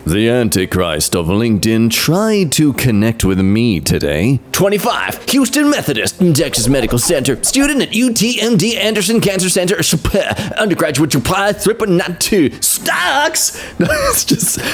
The Antichrist of LinkedIn tried to connect with me today. 25, Houston Methodist, Texas Medical Center, student at UTMD Anderson Cancer Center, undergraduate reply 3.92, stocks! It's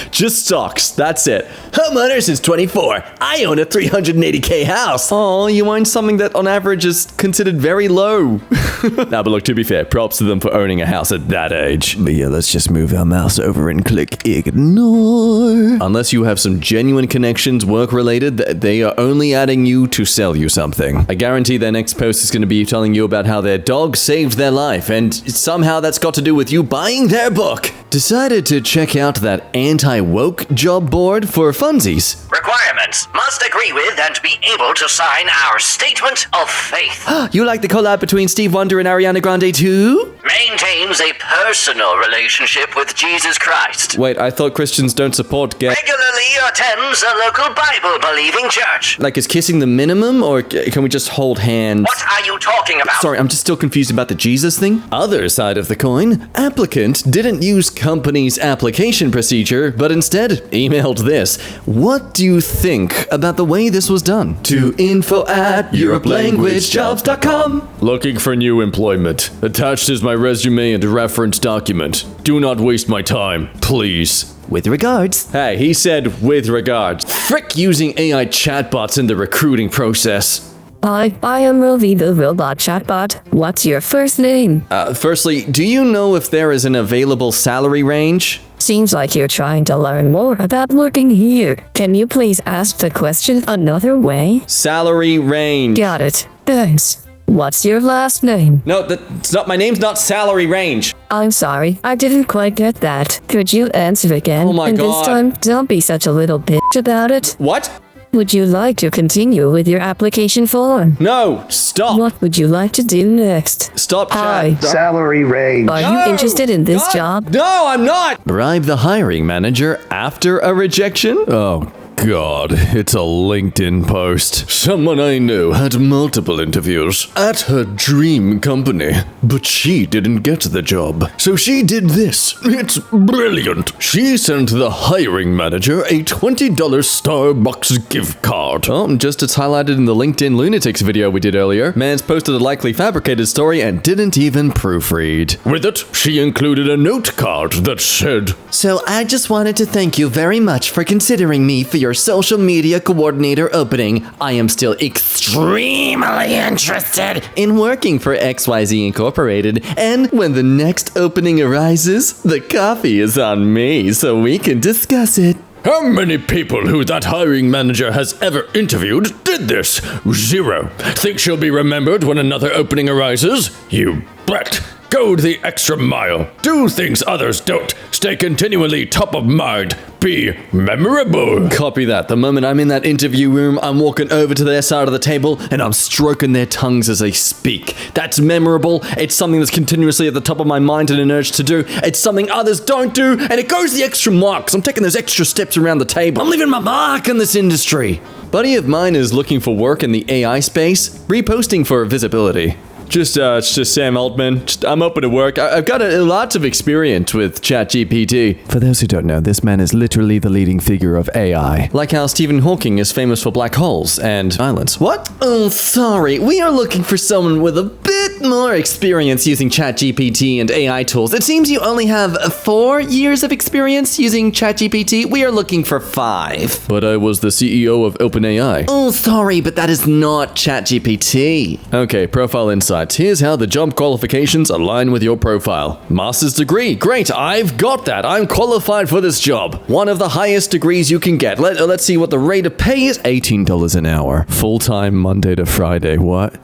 just stocks, that's it. Homeowner since 24, I own a 380K house. Oh, you own something that on average is considered very low. Nah, but look, to be fair, props to them for owning a house at that age. But yeah, let's just move our mouse over and click ignore. Unless you have some genuine connections, work-related, they are only adding you to sell you something. I guarantee their next post is going to be telling you about how their dog saved their life, and somehow that's got to do with you buying their book. Decided to check out that anti-woke job board for funsies. Requirements. Must agree with and be able to sign our statement of faith. You like the collab between Steve Wonder and Ariana Grande too? Maintains a personal relationship with Jesus Christ. Wait, I thought Christians don't support gay. Regularly attends a local Bible-believing church. Like, is kissing the minimum, or can we just hold hands? What are you talking about? Sorry, I'm just still confused about the Jesus thing. Other side of the coin, applicant didn't use company's application procedure, but instead emailed this. What do you think about the way this was done? To info@europelanguagejobs.com. Looking for new employment. Attached is my resume and reference document. Do not waste my time, please. With regards. Hey, he said with regards. Frick using AI chatbots in the recruiting process. I am Rovi the robot chatbot. What's your first name? Firstly, do you know if there is an available salary range? Seems like you're trying to learn more about working here. Can you please ask the question another way? Salary range. Got it. Thanks. What's your last name? No, that's not, my name's not salary range. I'm sorry, I didn't quite get that. Could you answer again? Oh my and God. this time, don't be such a little bitch about it. What? Would you like to continue with your application form? No, stop. What would you like to do next? Stop Hi. chat. Salary range. Are you interested in this job? No, I'm not. Bribe the hiring manager after a rejection? Oh, God, it's a LinkedIn post. Someone I know had multiple interviews at her dream company, but she didn't get the job. So she did this. It's brilliant. She sent the hiring manager a $20 Starbucks gift card. Oh, just as highlighted in the LinkedIn Lunatics video we did earlier, Mans posted a likely fabricated story and didn't even proofread. With it, she included a note card that said, "So I just wanted to thank you very much for considering me for your social media coordinator opening. I am still extremely interested in working for XYZ Incorporated, and when the next opening arises, the coffee is on me so we can discuss it." How many people who that hiring manager has ever interviewed did this? 0. Think she'll be remembered when another opening arises? You bet. Go the extra mile. Do things others don't. Stay continually top of mind. Be memorable. Copy that. The moment I'm in that interview room, I'm walking over to their side of the table and I'm stroking their tongues as they speak. That's memorable. It's something that's continuously at the top of my mind and an urge to do. It's something others don't do, and it goes the extra mile because I'm taking those extra steps around the table. I'm leaving my mark in this industry. Buddy of mine is looking for work in the AI space, reposting for visibility. It's just Sam Altman. I'm open to work. I've got lots of experience with ChatGPT. For those who don't know, this man is literally the leading figure of AI. Like how Stephen Hawking is famous for black holes and islands. What? Oh, sorry. We are looking for someone with a bit more experience using ChatGPT and AI tools. It seems you only have 4 years of experience using ChatGPT. We are looking for 5. But I was the CEO of OpenAI. Oh, sorry, but that is not ChatGPT. Okay, profile insight. Here's how the job qualifications align with your profile. Master's degree. Great, I've got that. I'm qualified for this job. One of the highest degrees you can get. Let's see what the rate of pay is. $18 an hour. Full-time Monday to Friday. What?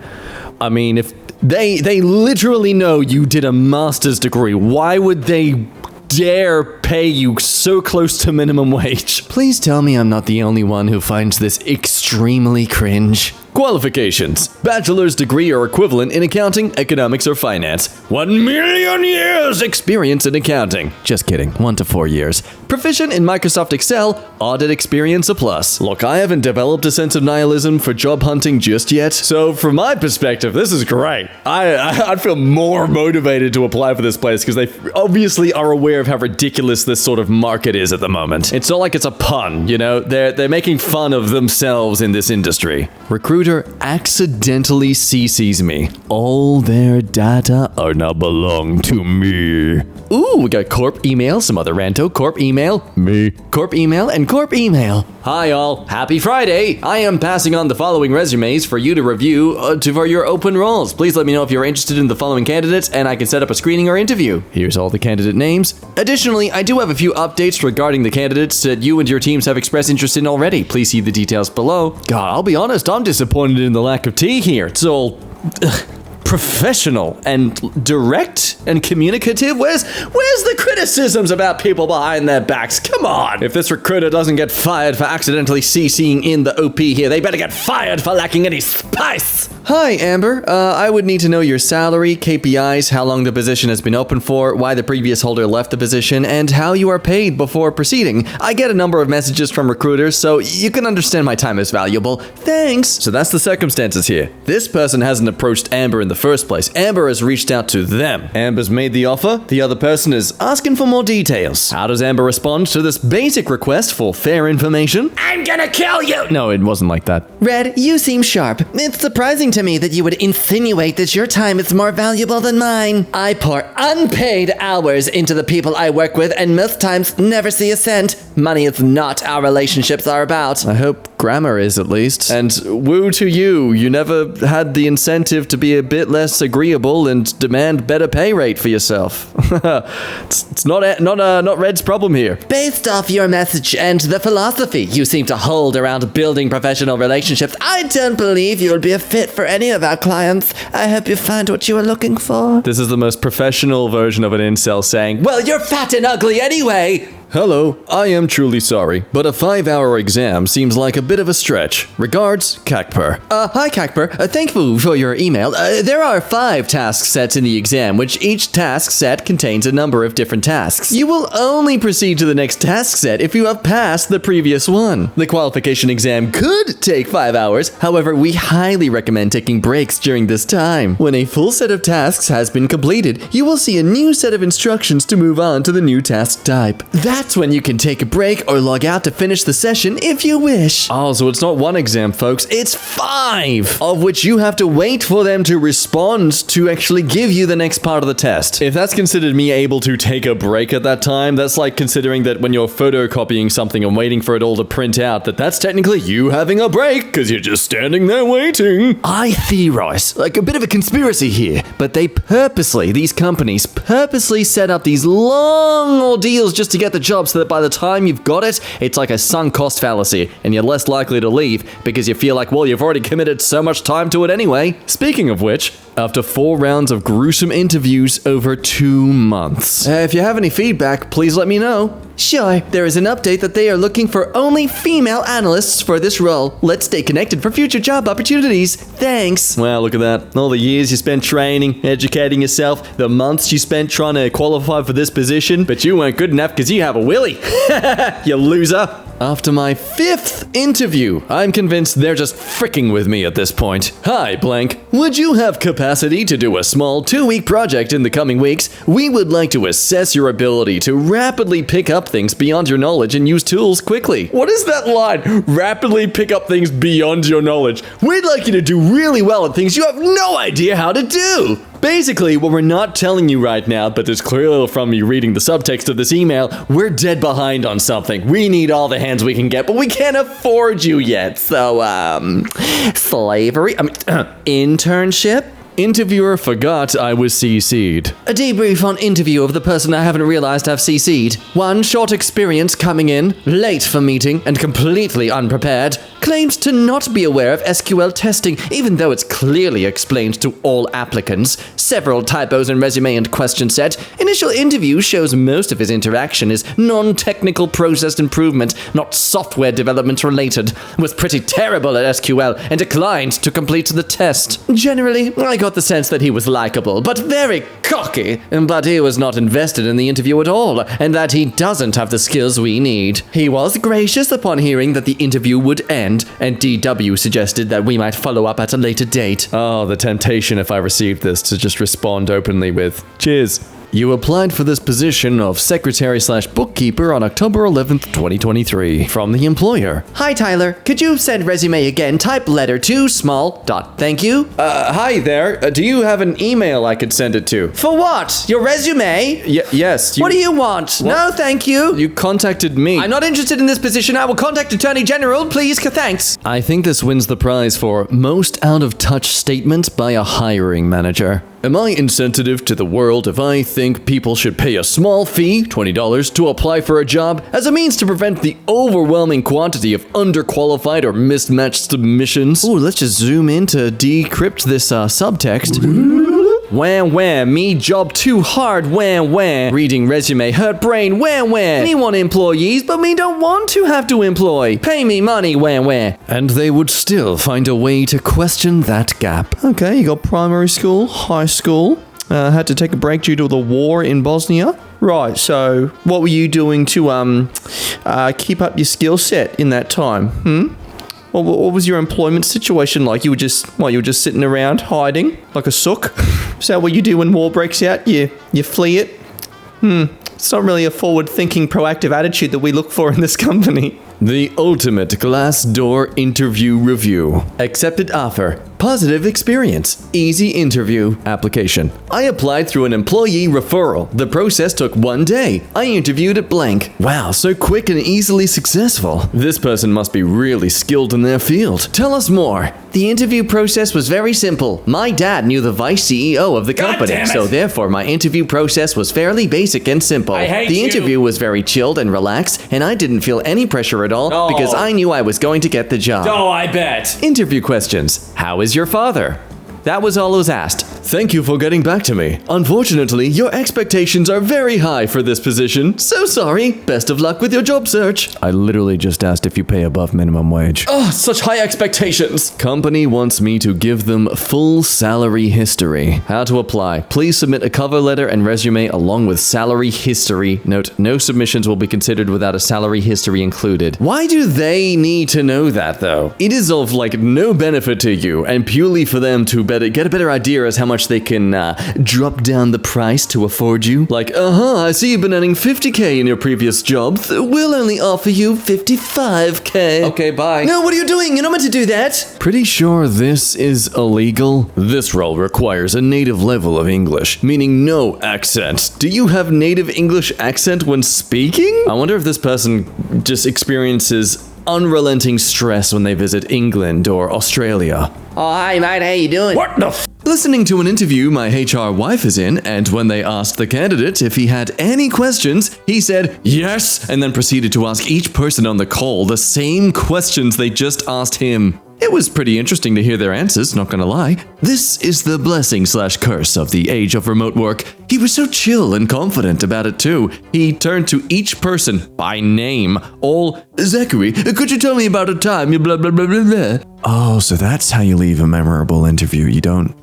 I mean, if they literally know you did a master's degree, why would they dare pay you so close to minimum wage? Please tell me I'm not the only one who finds this extremely cringe. Qualifications. Bachelor's degree or equivalent in accounting, economics, or finance. 1 million years experience in accounting. Just kidding. 1 to 4 years. Proficient in Microsoft Excel, audit experience a plus. Look, I haven't developed a sense of nihilism for job hunting just yet, so from my perspective, this is great. I'd feel more motivated to apply for this place because they obviously are aware of how ridiculous this sort of market is at the moment. It's not like it's a pun, you know? They're making fun of themselves in this industry. Recruiter accidentally CCs me. All their data are now belong to me. Ooh, we got corp email, some other ranto, corp email, me, corp email, and corp email. Hi all, happy Friday. I am passing on the following resumes for you to review for your open roles. Please let me know if you're interested in the following candidates and I can set up a screening or interview. Here's all the candidate names. Additionally, I do have a few updates regarding the candidates that you and your teams have expressed interest in already. Please see the details below. God, I'll be honest, I'm disappointed in the lack of tea here. It's all professional and direct and communicative. Where's the criticisms about people behind their backs? Come on. If this recruiter doesn't get fired for accidentally CCing in the OP here, they better get fired for lacking any spice. Hi, Amber. I would need to know your salary, KPIs, how long the position has been open for, why the previous holder left the position, and how you are paid before proceeding. I get a number of messages from recruiters, so you can understand my time is valuable. Thanks. So that's the circumstances here. This person hasn't approached Amber in the first place. Amber has reached out to them. Amber's made the offer. The other person is asking for more details. How does Amber respond to this basic request for fair information? I'm gonna kill you! No, it wasn't like that. Red, you seem sharp. It's surprising to me that you would insinuate that your time is more valuable than mine. I pour unpaid hours into the people I work with and most times never see a cent. Money is not our relationships are about. I hope grammar is at least. And woo to you, you never had the incentive to be a bit less agreeable and demand better pay rate for yourself. It's not Red's problem here. Based off your message and the philosophy you seem to hold around building professional relationships, I don't believe you'll be a fit for any of our clients. I hope you find what you are looking for. This is the most professional version of an incel saying, Well, you're fat and ugly anyway. Hello, I am truly sorry, but a 5-hour exam seems like a bit of a stretch. Regards, Kakper. Hi Kakper, thank you for your email. There are 5 task sets in the exam, which each task set contains a number of different tasks. You will only proceed to the next task set if you have passed the previous one. The qualification exam could take 5 hours, however, we highly recommend taking breaks during this time. When a full set of tasks has been completed, you will see a new set of instructions to move on to the new task type. That's when you can take a break or log out to finish the session if you wish. Oh, so it's not one exam, folks. It's 5, of which you have to wait for them to respond to actually give you the next part of the test. If that's considered me able to take a break at that time, that's like considering that when you're photocopying something and waiting for it all to print out, that's technically you having a break because you're just standing there waiting. I theorize, like a bit of a conspiracy here, but these companies purposely set up these long ordeals just to get the job so that by the time you've got it, it's like a sunk cost fallacy and you're less likely to leave because you feel like, well, you've already committed so much time to it anyway. Speaking of which, after 4 rounds of gruesome interviews over 2 months. If you have any feedback, please let me know. Sure, there is an update that they are looking for only female analysts for this role. Let's stay connected for future job opportunities. Thanks. Wow, look at that. All the years you spent training, educating yourself, the months you spent trying to qualify for this position, but you weren't good enough because you have a willy. You loser. After my 5th interview, I'm convinced they're just fricking with me at this point. Hi, blank. Would you have capacity to do a small 2-week project in the coming weeks? We would like to assess your ability to rapidly pick up things beyond your knowledge and use tools quickly. What is that line? Rapidly pick up things beyond your knowledge. We'd like you to do really well at things you have no idea how to do. Basically, what we're not telling you right now, but it's clear from you reading the subtext of this email, we're dead behind on something. We need all the hands we can get, but we can't afford you yet. So, internship? Interviewer forgot I was CC'd. A debrief on interview of the person I haven't realized I've CC'd. 1 short experience coming in, late for meeting, and completely unprepared. Claims to not be aware of SQL testing, even though it's clearly explained to all applicants. Several typos in resume and question set. Initial interview shows most of his interaction is non-technical process improvement, not software development related. Was pretty terrible at SQL and declined to complete the test. Generally, I got the sense that he was likable, but very cocky, but he was not invested in the interview at all, and that he doesn't have the skills we need. He was gracious upon hearing that the interview would end, and DW suggested that we might follow up at a later date. Oh, the temptation if I received this to just respond openly with, cheers. You applied for this position of secretary/bookkeeper on October 11th, 2023 from the employer. Hi, Tyler. Could you send resume again? Type letter 2 small dot. Thank you. Hi there. Do you have an email I could send it to? For what? Your resume? Yes. What do you want? No, thank you. You contacted me. I'm not interested in this position. I will contact Attorney General. Please, thanks. I think this wins the prize for most out-of-touch statement by a hiring manager. Am I insensitive to the world if I think people should pay a small fee, $20, to apply for a job as a means to prevent the overwhelming quantity of underqualified or mismatched submissions? Ooh, let's just zoom in to decrypt this subtext. Wham wham, me job too hard, wham wham. Reading resume hurt brain, wham wham. Me want employees, but me don't want to have to employ. Pay me money, wham wham. And they would still find a way to question that gap. Okay, you got primary school, high school, had to take a break due to the war in Bosnia. Right, so what were you doing to keep up your skill set in that time? What was your employment situation like? You were just sitting around hiding like a sook? Is that what you do when war breaks out? You flee it? It's not really a forward-thinking, proactive attitude that we look for in this company. The ultimate glass door interview review. Accepted offer. Positive experience. Easy interview. Application. I applied through an employee referral. The process took 1 day. I interviewed at blank. Wow, so quick and easily successful. This person must be really skilled in their field. Tell us more. The interview process was very simple. My dad knew the vice CEO of the company, so therefore my interview process was fairly basic and simple. The interview was very chilled and relaxed, and I didn't feel any pressure at all because I knew I was going to get the job. Oh, I bet. Interview questions. How is your father? That was all I was asked. Thank you for getting back to me. Unfortunately, your expectations are very high for this position. So sorry. Best of luck with your job search. I literally just asked if you pay above minimum wage. Oh, such high expectations. Company wants me to give them full salary history. How to apply. Please submit a cover letter and resume along with salary history. Note, no submissions will be considered without a salary history included. Why do they need to know that though? It is of no benefit to you and purely for them to get a better idea as how much they can drop down the price to afford you. I see you've been earning $50K in your previous job. We'll only offer you $55K. Okay, bye. No, what are you doing? You're not meant to do that. Pretty sure this is illegal. This role requires a native level of English, meaning no accent. Do you have native English accent when speaking? I wonder if this person just experiences unrelenting stress when they visit England or Australia. Oh, hi, mate. How you doing? What the f? Listening to an interview my HR wife is in, and when they asked the candidate if he had any questions, he said yes, and then proceeded to ask each person on the call the same questions they just asked him. It was pretty interesting to hear their answers, not gonna lie. This is the blessing/curse of the age of remote work. He was so chill and confident about it too. He turned to each person by name, all, Zachary, could you tell me about a time you blah blah blah blah blah. Oh, so that's how you leave a memorable interview. You don't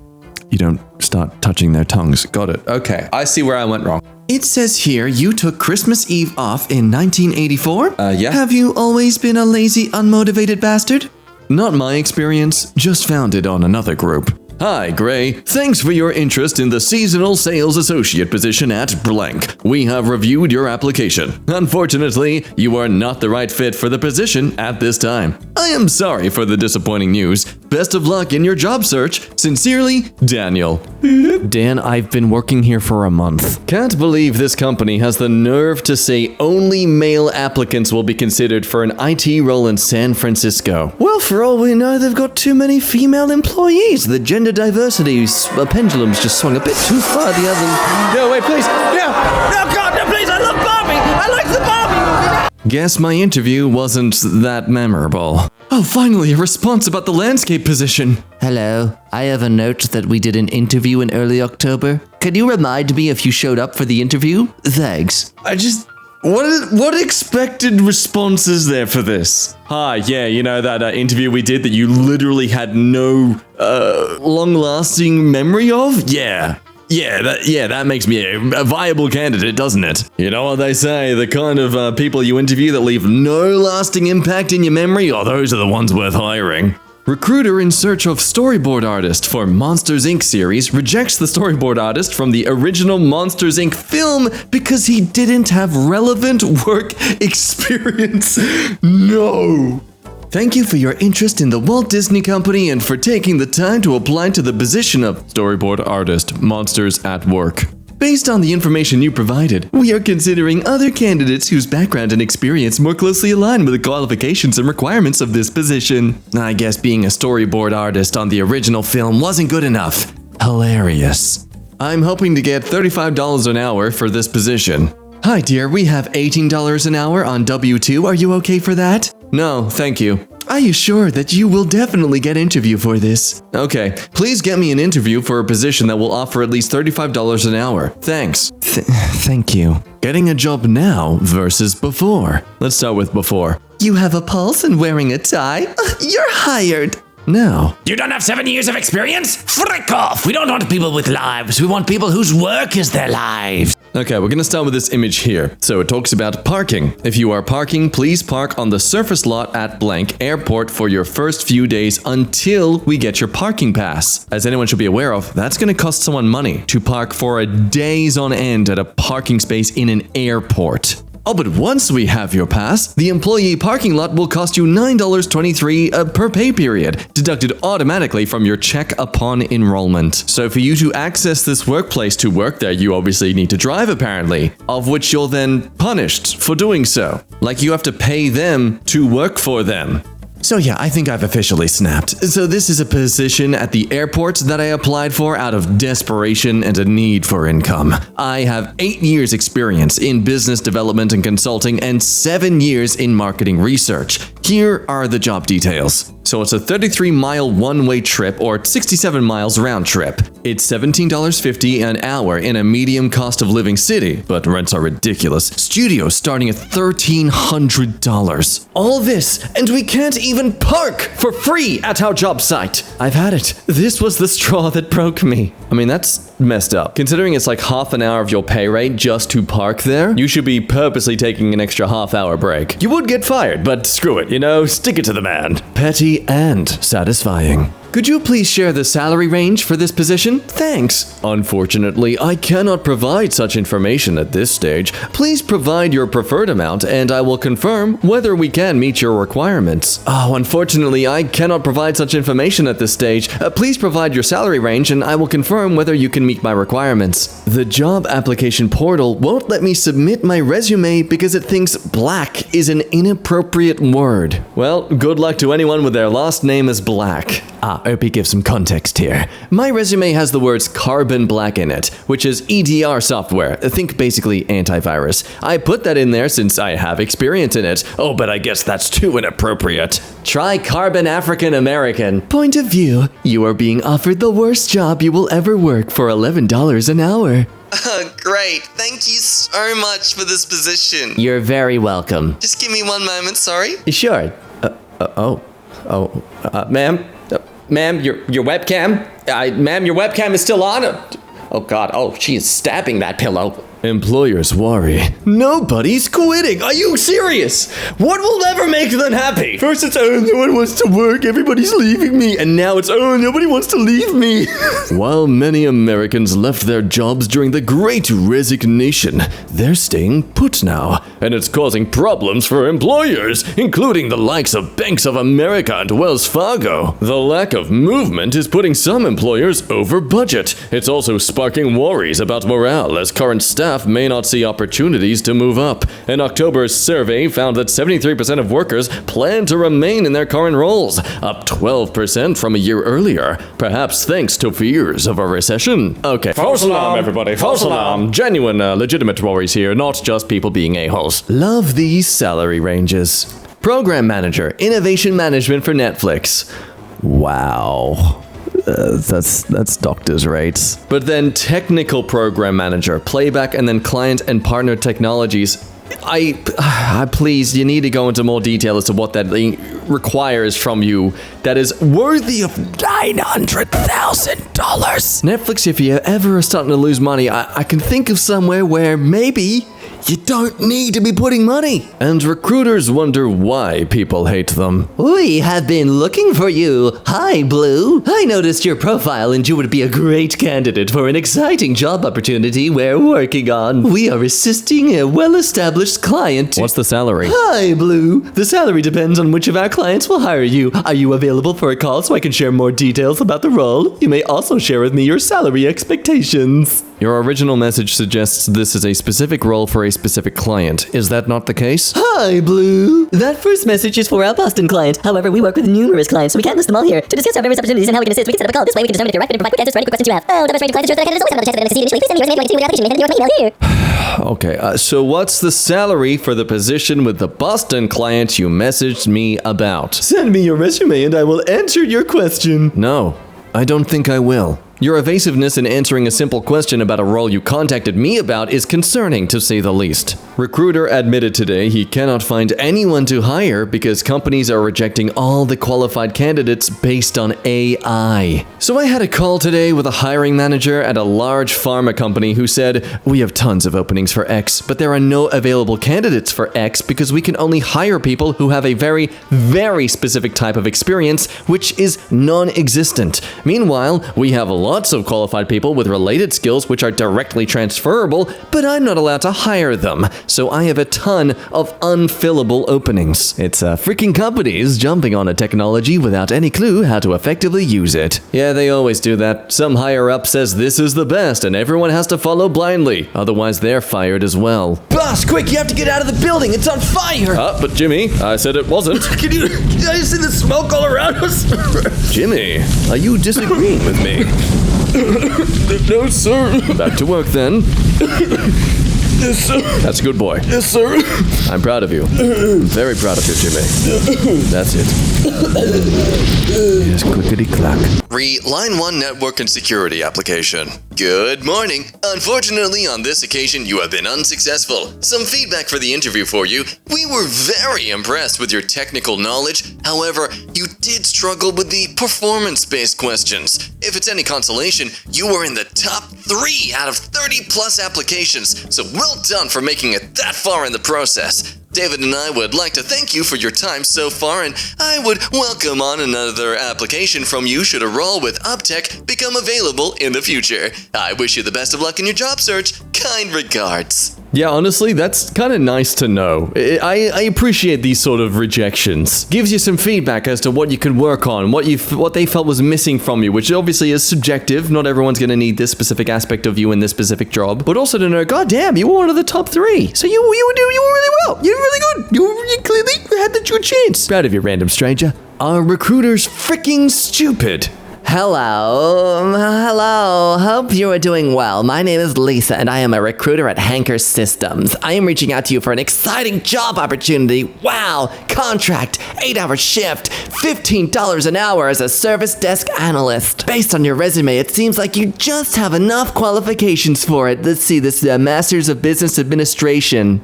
start touching their tongues. Got it. Okay, I see where I went wrong. It says here you took Christmas Eve off in 1984? Yeah. Have you always been a lazy, unmotivated bastard? Not my experience, just founded on another group. Hi, Gray. Thanks for your interest in the seasonal sales associate position at blank. We have reviewed your application. Unfortunately, you are not the right fit for the position at this time. I am sorry for the disappointing news. Best of luck in your job search. Sincerely, Daniel. Dan, I've been working here for a month. Can't believe this company has the nerve to say only male applicants will be considered for an IT role in San Francisco. Well, for all we know, they've got too many female employees. The gender diversity pendulum's just swung a bit too far the other. No, wait, please. No, God, no, please. I love Barbie. I like the Barbie movie. Guess my interview wasn't that memorable. Oh, finally, a response about the landscape position. Hello, I have a note that we did an interview in early October. Can you remind me if you showed up for the interview? Thanks. What expected response is there for this? Hi, yeah, you know that interview we did that you literally had no long-lasting memory of? Yeah, that makes me a viable candidate, doesn't it? You know what they say, the kind of people you interview that leave no lasting impact in your memory, oh, those are the ones worth hiring. Recruiter in search of storyboard artist for Monsters, Inc. series rejects the storyboard artist from the original Monsters, Inc. film because he didn't have relevant work experience. No. Thank you for your interest in the Walt Disney Company and for taking the time to apply to the position of storyboard artist, Monsters at Work. Based on the information you provided, we are considering other candidates whose background and experience more closely align with the qualifications and requirements of this position. I guess being a storyboard artist on the original film wasn't good enough. Hilarious. I'm hoping to get $35 an hour for this position. Hi dear, we have $18 an hour on W-2. Are you okay for that? No, thank you. Are you sure that you will definitely get interview for this? Okay, please get me an interview for a position that will offer at least $35 an hour. Thanks. Thank you. Getting a job now versus before. Let's start with before. You have a pulse and wearing a tie? You're hired. Now. You don't have 7 years of experience? Frick off! We don't want people with lives. We want people whose work is their lives. Okay, we're gonna start with this image here. So it talks about parking. If you are parking, please park on the surface lot at blank airport for your first few days until we get your parking pass. As anyone should be aware of, that's gonna cost someone money to park for a days on end at a parking space in an airport. Oh, but once we have your pass, the employee parking lot will cost you $9.23 per pay period, deducted automatically from your check upon enrollment. So for you to access this workplace to work there, you obviously need to drive apparently, of which you're then punished for doing so. Like you have to pay them to work for them. So yeah, I think I've officially snapped. So this is a position at the airport that I applied for out of desperation and a need for income. I have 8 years experience in business development and consulting and 7 years in marketing research. Here are the job details. So it's a 33-mile one-way trip or 67 miles round trip. It's $17.50 an hour in a medium cost of living city, but rents are ridiculous. Studios starting at $1,300. All this, and we can't even park for free at our job site. I've had it. This was the straw that broke me. I mean, that's messed up. Considering it's like half an hour of your pay rate just to park there, you should be purposely taking an extra half-hour break. You would get fired, but screw it, you know, stick it to the man. Petty and satisfying. Could you please share the salary range for this position? Thanks. Unfortunately, I cannot provide such information at this stage. Please provide your preferred amount and I will confirm whether we can meet your requirements. Oh, unfortunately, I cannot provide such information at this stage. Please provide your salary range and I will confirm whether you can meet my requirements. The job application portal won't let me submit my resume because it thinks black is an inappropriate word. Well, good luck to anyone with their last name as Black. Hope you give some context here. My resume has the words carbon black in it, which is EDR software. Think basically antivirus. I put that in there since I have experience in it. Oh, but I guess that's too inappropriate. Try carbon African American. Point of view, you are being offered the worst job you will ever work for $11 an hour. Great. Thank you so much for this position. You're very welcome. Just give me one moment, sorry. Sure. Ma'am, your webcam? Ma'am, your webcam is still on? Oh God, she is stabbing that pillow. Employers worry. Nobody's quitting. Are you serious? What will ever make them happy? First it's, no one wants to work, everybody's leaving me. And now it's, nobody wants to leave me. While many Americans left their jobs during the Great Resignation, they're staying put now. And it's causing problems for employers, including the likes of Banks of America and Wells Fargo. The lack of movement is putting some employers over budget. It's also sparking worries about morale as current staff may not see opportunities to move up. An October survey found that 73% of workers plan to remain in their current roles, up 12% from a year earlier, perhaps thanks to fears of a recession. Okay, false alarm, everybody, false alarm. Genuine, legitimate worries here, not just people being a-holes. Love these salary ranges. Program Manager, Innovation Management for Netflix. Wow. That's doctor's rates. But then Technical Program Manager, Playback, and then Client and Partner Technologies. Please, you need to go into more detail as to what that requires from you that is worthy of $900,000. Netflix, if you ever are starting to lose money, I can think of somewhere where maybe you don't need to be putting money. And recruiters wonder why people hate them. We have been looking for you. Hi, Blue. I noticed your profile and you would be a great candidate for an exciting job opportunity we're working on. We are assisting a well-established client. What's the salary? Hi, Blue. The salary depends on which of our clients will hire you. Are you available for a call so I can share more details about the role? You may also share with me your salary expectations. Your original message suggests this is a specific role for a specific client. Is that not the case? Hi, Blue. That first message is for our Boston client. However, we work with numerous clients, so we can't list them all here. To discuss our various opportunities and how we can assist, we can set up a call. This way, we can determine if you're right and provide quick answers for any quick questions you have. Oh, diversity clients ensures that our candidates always have another chance to succeed. Initially, please send me your resume to application and your email here. Okay, so what's the salary for the position with the Boston client you messaged me about? Send me your resume and I will answer your question. No, I don't think I will. Your evasiveness in answering a simple question about a role you contacted me about is concerning, to say the least. Recruiter admitted today he cannot find anyone to hire because companies are rejecting all the qualified candidates based on AI. So I had a call today with a hiring manager at a large pharma company who said, "We have tons of openings for X, but there are no available candidates for X because we can only hire people who have a very, very specific type of experience, which is non-existent. Meanwhile, we have lots of qualified people with related skills which are directly transferable, but I'm not allowed to hire them. So I have a ton of unfillable openings. It's freaking companies jumping on a technology without any clue how to effectively use it." Yeah, they always do that. Some higher up says this is the best and everyone has to follow blindly. Otherwise they're fired as well. Boss, quick, you have to get out of the building. It's on fire. But Jimmy, I said it wasn't. Can you see the smoke all around us? Jimmy, are you disagreeing with me? No, sir. Back to work then. Yes, sir. That's a good boy. Yes, sir. I'm proud of you. I'm very proud of you, Jimmy. That's it. Yes, clickety-clack. Line 1 network and security application. Good morning. Unfortunately, on this occasion, you have been unsuccessful. Some feedback for the interview for you. We were very impressed with your technical knowledge. However, you did struggle with the performance-based questions. If it's any consolation, you were in the top 3 out of 30 plus applications. So well done for making it that far in the process. David and I would like to thank you for your time so far, and I would welcome on another application from you should a role with UpTech become available in the future. I wish you the best of luck in your job search. Kind regards. Yeah, honestly, that's kind of nice to know. I appreciate these sort of rejections. Gives you some feedback as to what you could work on, what they felt was missing from you, which obviously is subjective. Not everyone's going to need this specific aspect of you in this specific job. But also to know, god damn, you were one of the top 3. So you were really well. You were really good. You clearly had the true chance. Proud of you, random stranger. Are recruiters freaking stupid? Hello. Hope you are doing well. My name is Lisa, and I am a recruiter at Hanker Systems. I am reaching out to you for an exciting job opportunity. Wow! Contract, 8-hour shift, $15 an hour as a service desk analyst. Based on your resume, it seems like you just have enough qualifications for it. Let's see, this is a Master's of Business Administration.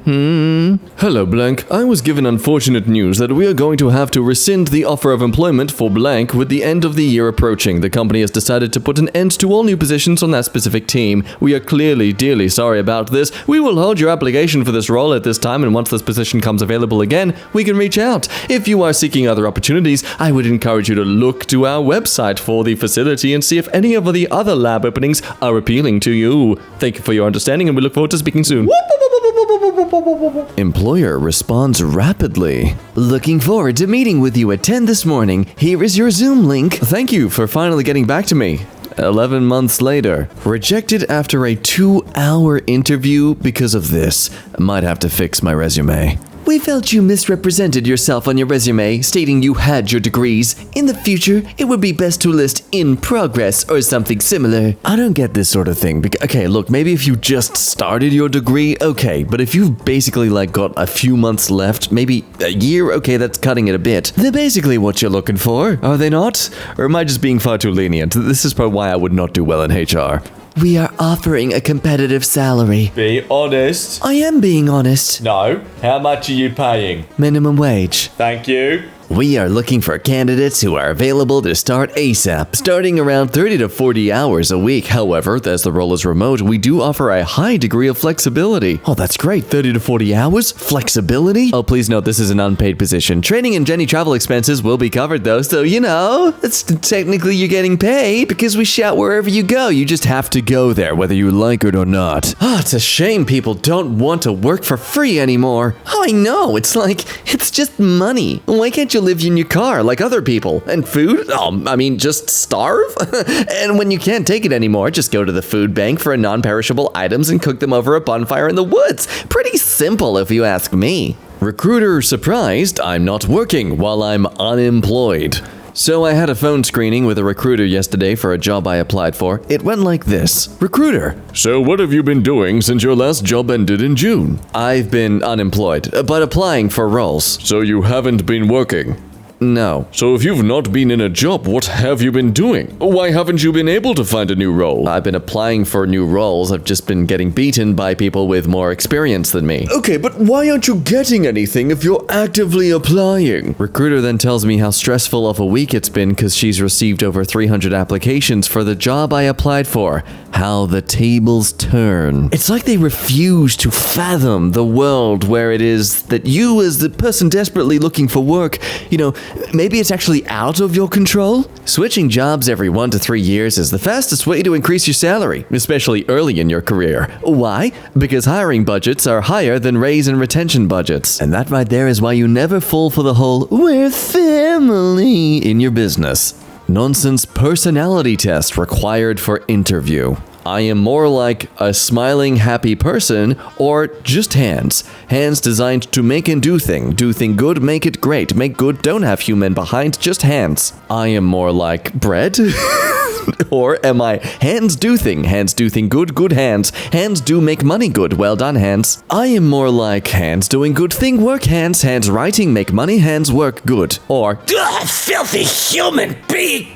Hello, blank. I was given unfortunate news that we are going to have to rescind the offer of employment for blank with the end of the year approaching. The company has decided to put an end to all new positions on that specific team. We are clearly dearly sorry about this. We will hold your application for this role at this time, and once this position comes available again, we can reach out. If you are seeking other opportunities, I would encourage you to look to our website for the facility and see if any of the other lab openings are appealing to you. Thank you for your understanding, and we look forward to speaking soon. Employer responds rapidly. Looking forward to meeting with you at 10 this morning. Here is your Zoom link. Thank you for finally getting back to me. 11 months later. Rejected after a 2-hour interview because of this. Might have to fix my resume. We felt you misrepresented yourself on your resume, stating you had your degrees. In the future, it would be best to list in progress or something similar. I don't get this sort of thing. Okay, look, maybe if you just started your degree, okay. But if you've basically got a few months left, maybe a year, okay, that's cutting it a bit. They're basically what you're looking for, are they not? Or am I just being far too lenient? This is probably why I would not do well in HR. We are offering a competitive salary. Be honest. I am being honest. No. How much are you paying? Minimum wage. Thank you. We are looking for candidates who are available to start ASAP, starting around 30 to 40 hours a week. However, as the role is remote, we do offer a high degree of flexibility. Oh, that's great. 30 to 40 hours? Flexibility? Oh, please note this is an unpaid position. Training and any travel expenses will be covered though, so it's technically you're getting paid because we shout wherever you go. You just have to go there, whether you like it or not. Ah, it's a shame people don't want to work for free anymore. Oh, I know. It's just money. Why can't you live in your car like other people? And food? Just starve? And when you can't take it anymore, just go to the food bank for non-perishable items and cook them over a bonfire in the woods. Pretty simple if you ask me. Recruiter surprised I'm not working while I'm unemployed. So I had a phone screening with a recruiter yesterday for a job I applied for. It went like this. Recruiter: so what have you been doing since your last job ended in June? I've been unemployed, but applying for roles. So you haven't been working? No. So if you've not been in a job, what have you been doing? Why haven't you been able to find a new role? I've been applying for new roles. I've just been getting beaten by people with more experience than me. Okay, but why aren't you getting anything if you're actively applying? Recruiter then tells me how stressful of a week it's been because she's received over 300 applications for the job I applied for. How the tables turn. It's like they refuse to fathom the world where it is that you, as the person desperately looking for work, maybe it's actually out of your control. Switching jobs every 1 to 3 years is the fastest way to increase your salary, especially early in your career. Why? Because hiring budgets are higher than raise and retention budgets. And that right there is why you never fall for the whole "we're family" in your business. Nonsense personality test required for interview. I am more like a smiling, happy person, or just hands. Hands designed to make and do thing. Do thing good, make it great. Make good, don't have human behind, just hands. I am more like bread. Or am I hands do thing good, good hands. Hands do make money good, well done hands. I am more like hands doing good thing, work hands writing, make money, hands work good. Or Filthy human being!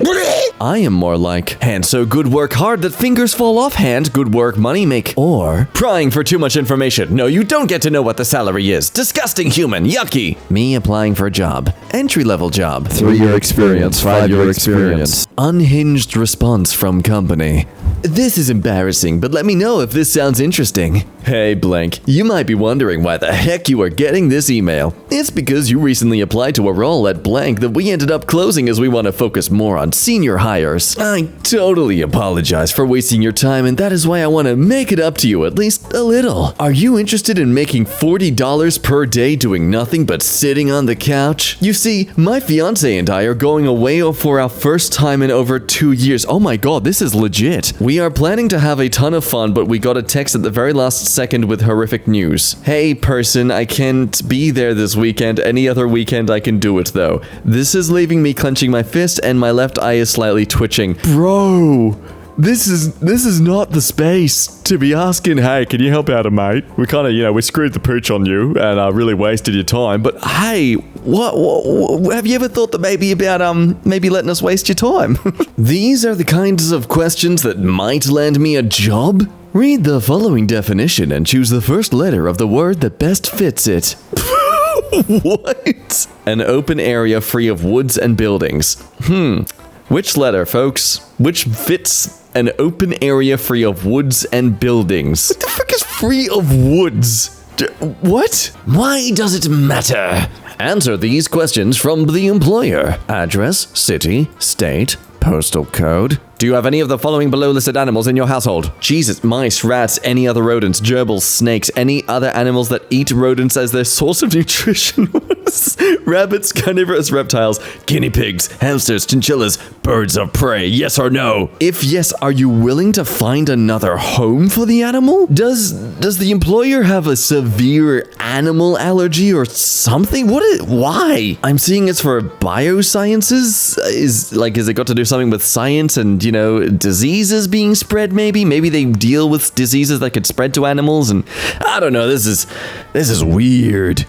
I am more like hands so good work hard that fingers fall off hand, good work money make. Or prying for too much information. No, you don't get to know what the salary is. Disgusting human, yucky. Me applying for a job. Entry-level job. 3-year experience, 5-year experience. Unhinged response from company. This is embarrassing, but let me know if this sounds interesting. Hey blank, you might be wondering why the heck you are getting this email. It's because you recently applied to a role at blank that we ended up closing as we want to focus more on senior hires. I totally apologize for wasting your time, and that is why I want to make it up to you at least a little. Are you interested in making $40 per day doing nothing but sitting on the couch? You see, my fiance and I are going away for our first time in over 2 years. Oh my god, this is legit. We are planning to have a ton of fun, but we got a text at the very last second with horrific news. Hey person, I can't be there this weekend. Any other weekend I can do it though. This is leaving me clenching my fist and my left eye is slightly twitching. Bro, this is not the space to be asking, hey, can you help out a mate? We kind of, we screwed the pooch on you and really wasted your time. But hey, what have you ever thought that maybe about maybe letting us waste your time? These are the kinds of questions that might land me a job. Read the following definition and choose the first letter of the word that best fits it. What? An open area free of woods and buildings. Which letter, folks? Which fits an open area free of woods and buildings? What the frick is free of woods? What? Why does it matter? Answer these questions from the employer. Address, city, state, postal code. Do you have any of the following below listed animals in your household? Jesus, mice, rats, any other rodents, gerbils, snakes, any other animals that eat rodents as their source of nutrition? Rabbits, carnivorous reptiles, guinea pigs, hamsters, chinchillas, birds of prey, yes or no? If yes, are you willing to find another home for the animal? Does the employer have a severe animal allergy or something? Why? I'm seeing it's for biosciences. Is it got to do something with science and, diseases being spread maybe? Maybe they deal with diseases that could spread to animals and I don't know, this is weird.